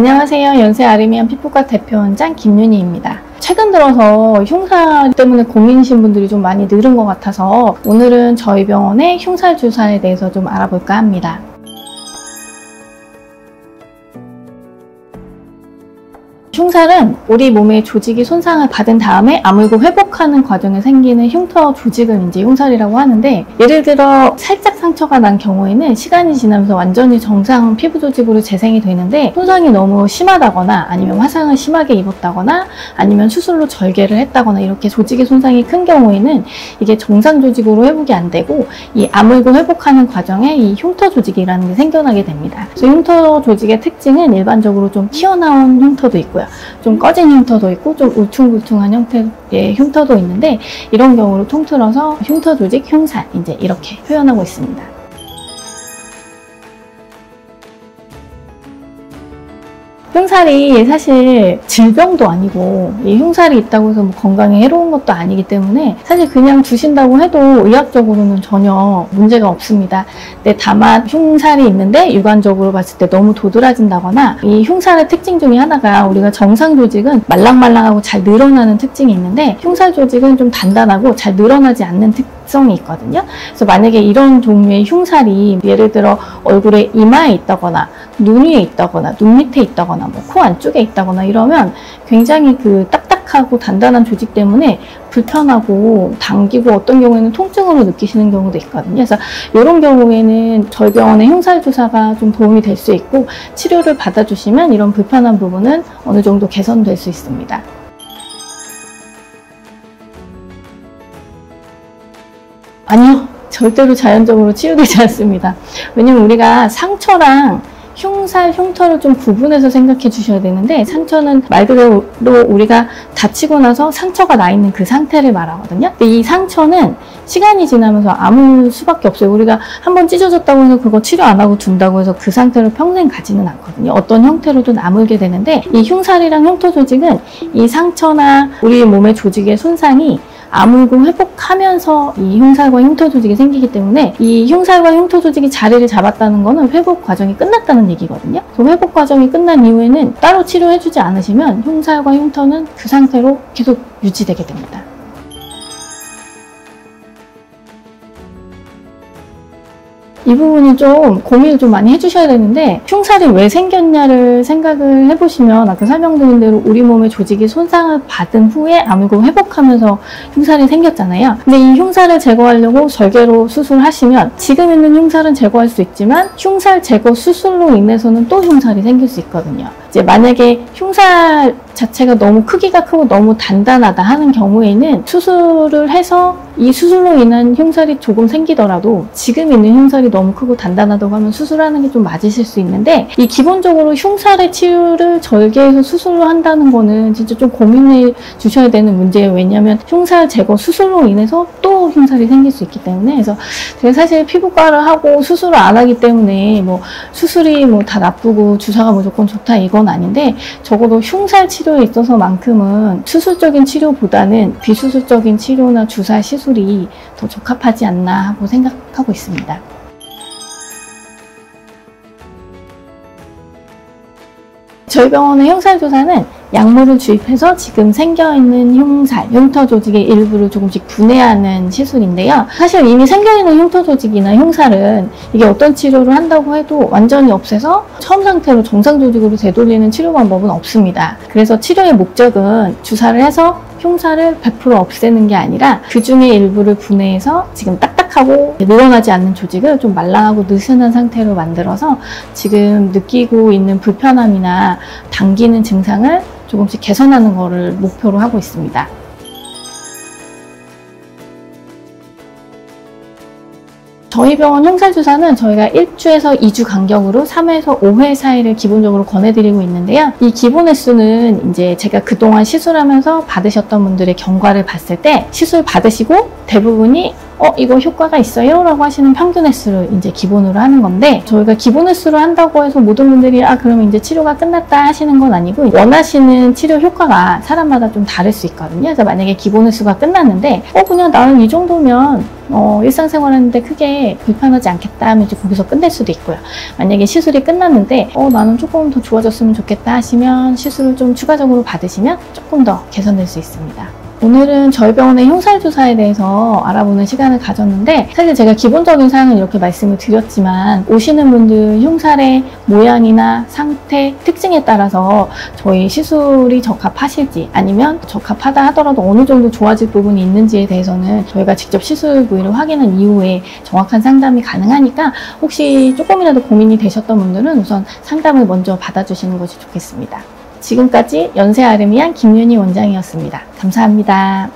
안녕하세요. 연세 아르미안 피부과 대표원장 김윤희입니다. 최근 들어서 흉살 때문에 고민이신 분들이 좀 많이 늘은 것 같아서 오늘은 저희 병원의 흉살 주사에 대해서 좀 알아볼까 합니다. 흉살은 우리 몸의 조직이 손상을 받은 다음에 아물고 회복하는 과정에 생기는 흉터 조직을 이제 흉살이라고 하는데, 예를 들어 살짝 상처가 난 경우에는 시간이 지나면서 완전히 정상 피부 조직으로 재생이 되는데, 손상이 너무 심하다거나 아니면 화상을 심하게 입었다거나 아니면 수술로 절개를 했다거나 이렇게 조직의 손상이 큰 경우에는 이게 정상 조직으로 회복이 안 되고 이 아물고 회복하는 과정에 이 흉터 조직이라는 게 생겨나게 됩니다. 그래서 흉터 조직의 특징은 일반적으로 좀 튀어나온 흉터도 있고요, 좀 꺼진 흉터도 있고 좀 울퉁불퉁한 형태의 흉터도 있는데, 이런 경우를 통틀어서 흉터 조직, 흉살 이제 이렇게 표현하고 있습니다. 흉살이 사실 질병도 아니고 이 흉살이 있다고 해서 뭐 건강에 해로운 것도 아니기 때문에 사실 그냥 두신다고 해도 의학적으로는 전혀 문제가 없습니다. 근데 다만 흉살이 있는데 육안적으로 봤을 때 너무 도드라진다거나, 이 흉살의 특징 중에 하나가 우리가 정상 조직은 말랑말랑하고 잘 늘어나는 특징이 있는데 흉살 조직은 좀 단단하고 잘 늘어나지 않는 특성이 있거든요. 그래서 만약에 이런 종류의 흉살이 예를 들어 얼굴에 이마에 있다거나 눈 위에 있다거나 눈 밑에 있다거나 뭐 코 안쪽에 있다거나 이러면 굉장히 그 딱딱하고 단단한 조직 때문에 불편하고 당기고 어떤 경우에는 통증으로 느끼시는 경우도 있거든요. 그래서 이런 경우에는 저희 병원의 흉살 주사가 좀 도움이 될 수 있고, 치료를 받아주시면 이런 불편한 부분은 어느 정도 개선될 수 있습니다. 아니요, 절대로 자연적으로 치유되지 않습니다. 왜냐면 우리가 상처랑 흉살, 흉터를 좀 구분해서 생각해 주셔야 되는데, 상처는 말 그대로 우리가 다치고 나서 상처가 나 있는 그 상태를 말하거든요. 근데 이 상처는 시간이 지나면서 아물 수밖에 없어요. 우리가 한번 찢어졌다고 해서 그거 치료 안 하고 둔다고 해서 그 상태를 평생 가지는 않거든요. 어떤 형태로든 아물게 되는데, 이 흉살이랑 흉터 조직은 이 상처나 우리 몸의 조직의 손상이 아물고 회복하면서 이 흉살과 흉터 조직이 생기기 때문에, 이 흉살과 흉터 조직이 자리를 잡았다는 거는 회복 과정이 끝났다는 얘기거든요. 그 회복 과정이 끝난 이후에는 따로 치료해주지 않으시면 흉살과 흉터는 그 상태로 계속 유지되게 됩니다. 이 부분은 좀 고민을 좀 많이 해주셔야 되는데, 흉살이 왜 생겼냐를 생각을 해보시면 아까 설명드린 대로 우리 몸의 조직이 손상을 받은 후에 아물고 회복하면서 흉살이 생겼잖아요. 근데 이 흉살을 제거하려고 절개로 수술하시면 지금 있는 흉살은 제거할 수 있지만 흉살 제거 수술로 인해서는 또 흉살이 생길 수 있거든요. 이제 만약에 흉살 자체가 너무 크기가 크고 너무 단단하다 하는 경우에는 수술을 해서 이 수술로 인한 흉살이 조금 생기더라도 지금 있는 흉살이 너무 크고 단단하다고 하면 수술하는 게 좀 맞으실 수 있는데, 이 기본적으로 흉살의 치유를 절개해서 수술로 한다는 거는 진짜 좀 고민해 주셔야 되는 문제예요. 왜냐하면 흉살 제거 수술로 인해서 또 흉살이 생길 수 있기 때문에. 그래서 제가 사실 피부과를 하고 수술을 안 하기 때문에 뭐 수술이 뭐 다 나쁘고 주사가 무조건 좋다 이건 아닌데, 적어도 흉살 치료에 있어서만큼은 수술적인 치료보다는 비수술적인 치료나 주사 시술이 더 적합하지 않나 하고 생각하고 있습니다. 저희 병원의 흉살 주사는 약물을 주입해서 지금 생겨있는 흉살, 흉터 조직의 일부를 조금씩 분해하는 시술인데요. 사실 이미 생겨있는 흉터 조직이나 흉살은 이게 어떤 치료를 한다고 해도 완전히 없애서 처음 상태로 정상 조직으로 되돌리는 치료 방법은 없습니다. 그래서 치료의 목적은 주사를 해서 흉살을 100% 없애는 게 아니라 그 중에 일부를 분해해서 지금 딱딱하고 늘어나지 않는 조직을 좀 말랑하고 느슨한 상태로 만들어서 지금 느끼고 있는 불편함이나 당기는 증상을 조금씩 개선하는 것을 목표로 하고 있습니다. 저희 병원 흉살 주사는 저희가 1주에서 2주 간격으로 3회에서 5회 사이를 기본적으로 권해드리고 있는데요. 이 기본 횟수는 이제 제가 그동안 시술하면서 받으셨던 분들의 경과를 봤을 때 시술 받으시고 대부분이 이거 효과가 있어요? 라고 하시는 평균 횟수를 이제 기본으로 하는 건데, 저희가 기본 횟수로 한다고 해서 모든 분들이 그러면 이제 치료가 끝났다 하시는 건 아니고, 원하시는 치료 효과가 사람마다 좀 다를 수 있거든요. 그래서 만약에 기본 횟수가 끝났는데 그냥 나는 이 정도면 일상생활 하는데 크게 불편하지 않겠다 하면 이제 거기서 끝낼 수도 있고요. 만약에 시술이 끝났는데 나는 조금 더 좋아졌으면 좋겠다 하시면 시술을 좀 추가적으로 받으시면 조금 더 개선될 수 있습니다. 오늘은 저희 병원의 흉살 주사에 대해서 알아보는 시간을 가졌는데, 사실 제가 기본적인 사항은 이렇게 말씀을 드렸지만 오시는 분들 흉살의 모양이나 상태, 특징에 따라서 저희 시술이 적합하실지, 아니면 적합하다 하더라도 어느 정도 좋아질 부분이 있는지에 대해서는 저희가 직접 시술 부위를 확인한 이후에 정확한 상담이 가능하니까, 혹시 조금이라도 고민이 되셨던 분들은 우선 상담을 먼저 받아주시는 것이 좋겠습니다. 지금까지 연세 아르미안 김윤희 원장이었습니다. 감사합니다.